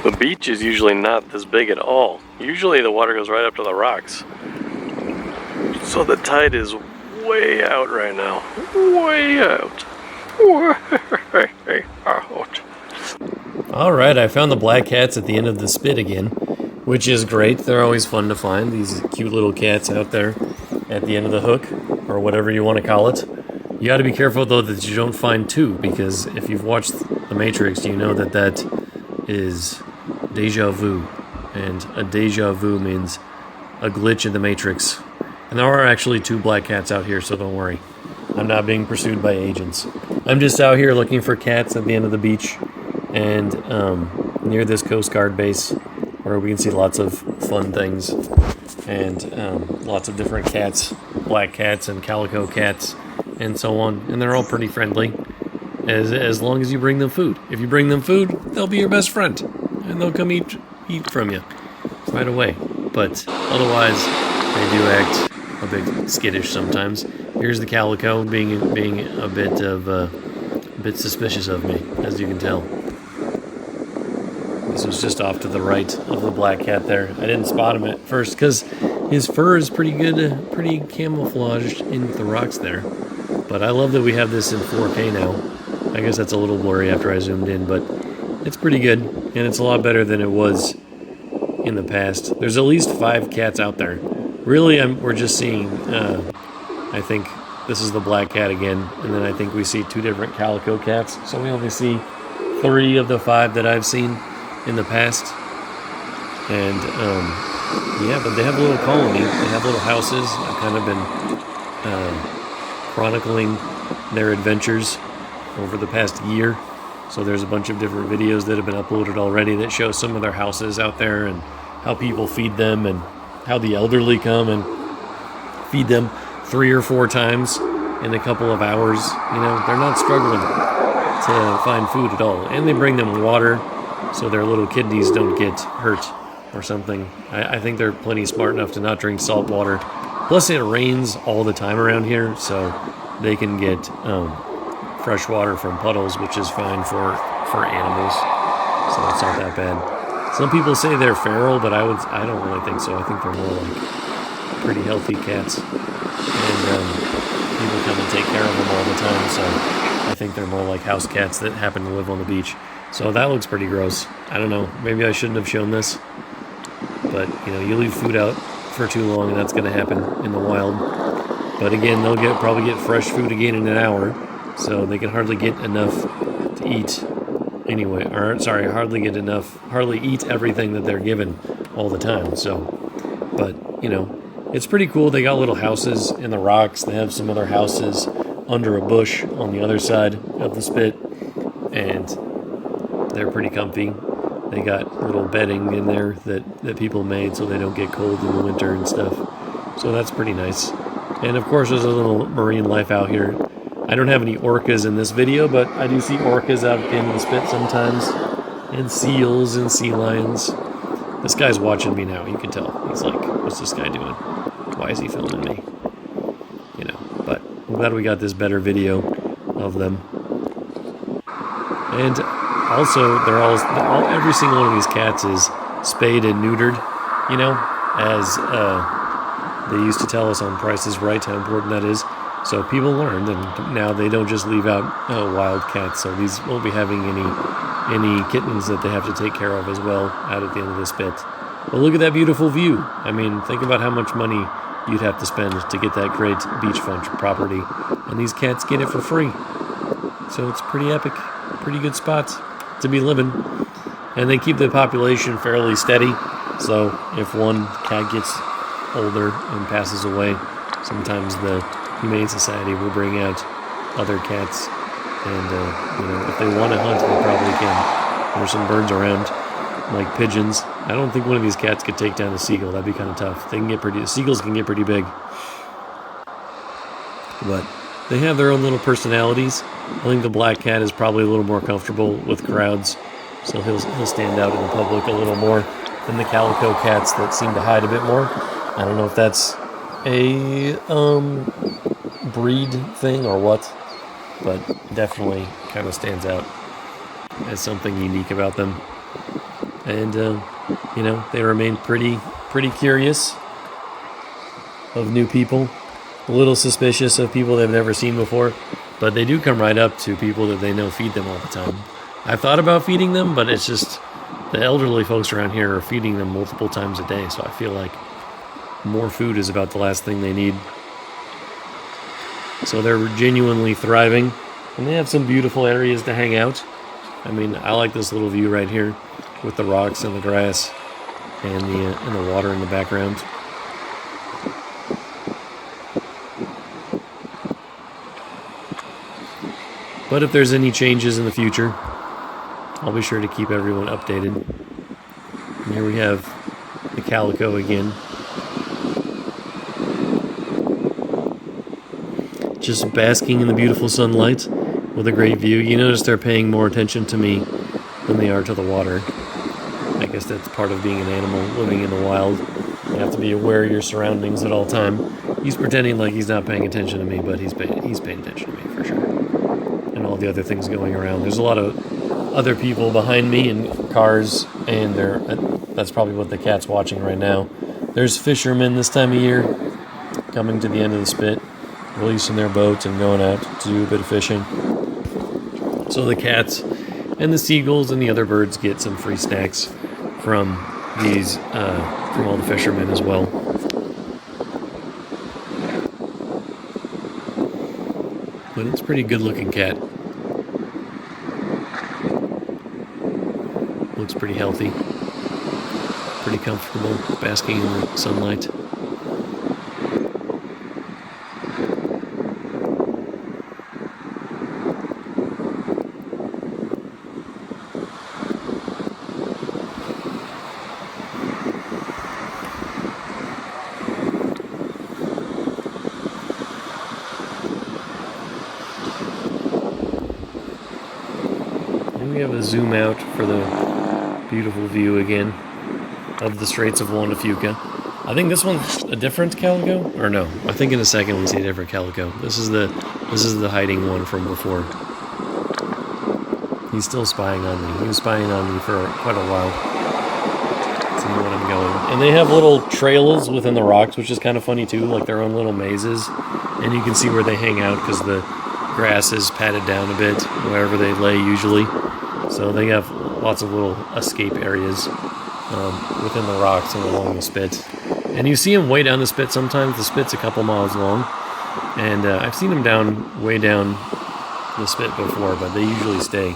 The beach is usually not this big at all. Usually the water goes right up to the rocks. So the tide is way out right now. Way out. Way out. Alright, I found the black cats at the end of the spit again, which is great. They're always fun to find, these cute little cats out there at the end of the hook, or whatever you want to call it. You gotta be careful though that you don't find two, because if you've watched The Matrix, you know that that is deja vu, and a deja vu means a glitch in the Matrix. And there are actually two black cats out here, so don't worry. I'm not being pursued by agents. I'm just out here looking for cats at the end of the beach, and near this Coast Guard base, where we can see lots of fun things, and lots of different cats, black cats and calico cats, and so on. And they're all pretty friendly, as long as you bring them food. If you bring them food, they'll be your best friend, and they'll come eat from you right away. But otherwise, they do act a bit skittish sometimes. Here's the calico being a bit suspicious of me, as you can tell. This was just off to the right of the black cat there. I didn't spot him at first because his fur is pretty good, pretty camouflaged in the rocks there. But I love that we have this in 4K now. I guess that's a little blurry after I zoomed in, but it's pretty good, and it's a lot better than it was in the past. There's at least 5 cats out there. Really, we're just seeing, I think this is the black cat again, and then I think we see 2 different calico cats. So we only see 3 of the 5 that I've seen in the past. And, yeah, but they have a little colony. They have little houses. I've kind of been chronicling their adventures over the past year. So there's a bunch of different videos that have been uploaded already that show some of their houses out there and how people feed them and how the elderly come and feed them 3 or 4 times in a couple of hours. You know, they're not struggling to find food at all. And they bring them water so their little kidneys don't get hurt or something. I think they're plenty smart enough to not drink salt water. Plus it rains all the time around here, so they can get fresh water from puddles, which is fine for animals. So it's not that bad. Some people say they're feral, but I don't really think so. I think they're more like pretty healthy cats. And people come and take care of them all the time, so I think they're more like house cats that happen to live on the beach. So that looks pretty gross. I don't know. Maybe I shouldn't have shown this. But, you know, you leave food out for too long, and that's going to happen in the wild. But again, they'll probably get fresh food again in an hour, so they can hardly get enough to eat anyway. Or, sorry, hardly eat everything that they're given all the time. So, but, you know, it's pretty cool. They got little houses in the rocks. They have some other houses under a bush on the other side of the spit, and they're pretty comfy. They got little bedding in there that people made so they don't get cold in the winter and stuff. So that's pretty nice. And of course there's a little marine life out here. I don't have any orcas in this video, but I do see orcas out at the end of the spit sometimes. And seals and sea lions. This guy's watching me now, you can tell. He's like, what's this guy doing? Why is he filming me? You know, but I'm glad we got this better video of them. And also, they're every single one of these cats is spayed and neutered, you know, as they used to tell us on Price is Right how important that is. So people learned, and now they don't just leave out wild cats. So these won't be having any kittens that they have to take care of as well out at the end of the spit. But look at that beautiful view. I mean, think about how much money you'd have to spend to get that great beachfront property, and these cats get it for free. So it's pretty epic, pretty good spot to be living. And they keep the population fairly steady, so if one cat gets older and passes away, sometimes the Humane Society will bring out other cats, and you know, if they want to hunt, they probably can. There's some birds around, like pigeons. I don't think one of these cats could take down a seagull. That'd be kind of tough. Seagulls can get pretty big, but they have their own little personalities. I think the black cat is probably a little more comfortable with crowds, so he'll stand out in the public a little more than the calico cats that seem to hide a bit more. I don't know if that's a breed thing or what, but definitely kind of stands out as something unique about them. and they remain pretty curious of new people, a little suspicious of people they've never seen before, but they do come right up to people that they know feed them all the time. I've thought about feeding them, but it's just the elderly folks around here are feeding them multiple times a day, so I feel like more food is about the last thing they need. So they're genuinely thriving, and they have some beautiful areas to hang out. I mean, I like this little view right here with the rocks and the grass and the water in the background. But if there's any changes in the future, I'll be sure to keep everyone updated. And here we have the calico again. Just basking in the beautiful sunlight with a great view. You notice they're paying more attention to me than they are to the water. I guess that's part of being an animal living in the wild. You have to be aware of your surroundings at all time. He's pretending like he's not paying attention to me, but he's paying attention to me for sure. And all the other things going around. There's a lot of other people behind me in cars, and that's probably what the cat's watching right now. There's fishermen this time of year coming to the end of the spit, releasing their boats and going out to do a bit of fishing. So the cats and the seagulls and the other birds get some free snacks from all the fishermen as well. But it's a pretty good looking cat. Looks pretty healthy. Pretty comfortable, basking in the sunlight. We have a zoom out for the beautiful view again of the Straits of Juan de Fuca. I think this one's a different calico, or no? I think in a second we'll see a different calico. This is the hiding one from before. He's still spying on me. He was spying on me for quite a while. See where I'm going. And they have little trails within the rocks, which is kind of funny too, like their own little mazes. And you can see where they hang out because the grass is patted down a bit wherever they lay usually. So they have lots of little escape areas within the rocks and along the spit. And you see them way down the spit sometimes. The spit's a couple miles long. And I've seen them way down the spit before, but they usually stay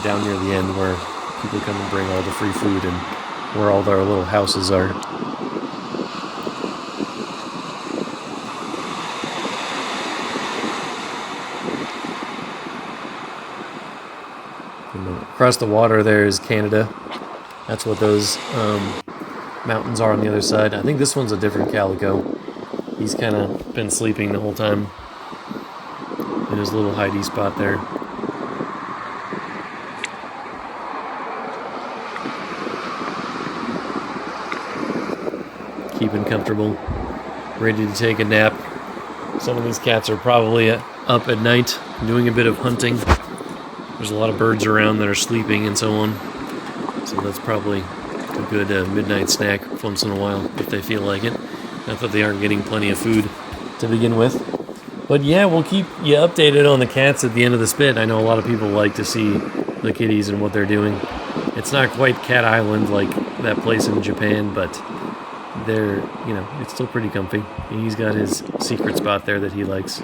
down near the end where people come and bring all the free food and where all their little houses are. Across the water there is Canada. That's what those mountains are on the other side. I think this one's a different calico. He's kind of been sleeping the whole time in his little hidey spot there. Keeping comfortable, ready to take a nap. Some of these cats are probably up at night doing a bit of hunting. There's a lot of birds around that are sleeping and so on. So that's probably a good midnight snack once in a while if they feel like it. Not that they aren't getting plenty of food to begin with. But yeah, we'll keep you updated on the cats at the end of the spit. I know a lot of people like to see the kitties and what they're doing. It's not quite Cat Island like that place in Japan, but it's still pretty comfy. And he's got his secret spot there that he likes.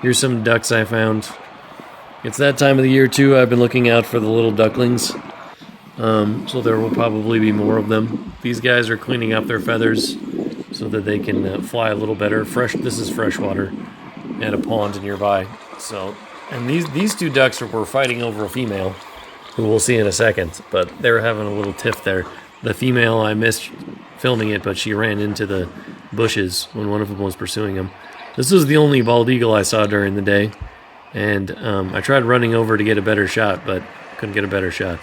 Here's some ducks I found. It's that time of the year too. I've been looking out for the little ducklings. So there will probably be more of them. These guys are cleaning up their feathers so that they can fly a little better. This is fresh water and a pond nearby. So, and these two ducks were fighting over a female, who we'll see in a second. But they were having a little tiff there. The female, I missed filming it, but she ran into the bushes when one of them was pursuing him. This was the only bald eagle I saw during the day. And I tried running over to get a better shot, but couldn't get a better shot.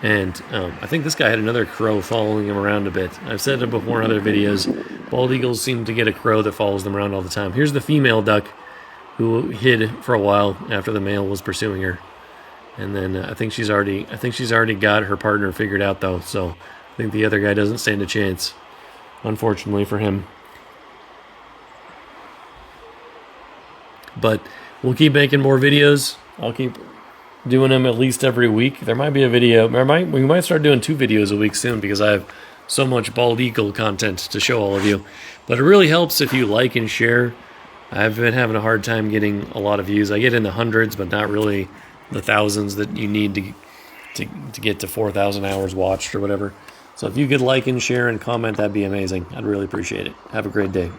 And I think this guy had another crow following him around a bit. I've said it before in other videos. Bald eagles seem to get a crow that follows them around all the time. Here's the female duck who hid for a while after the male was pursuing her. And then I think she's already got her partner figured out though. So I think the other guy doesn't stand a chance, unfortunately for him. But we'll keep making more videos. I'll keep doing them at least every week. There might be a video. We might start doing 2 videos a week soon because I have so much bald eagle content to show all of you. But it really helps if you like and share. I've been having a hard time getting a lot of views. I get in the hundreds, but not really the thousands that you need to get to 4,000 hours watched or whatever. So if you could like and share and comment, that'd be amazing. I'd really appreciate it. Have a great day.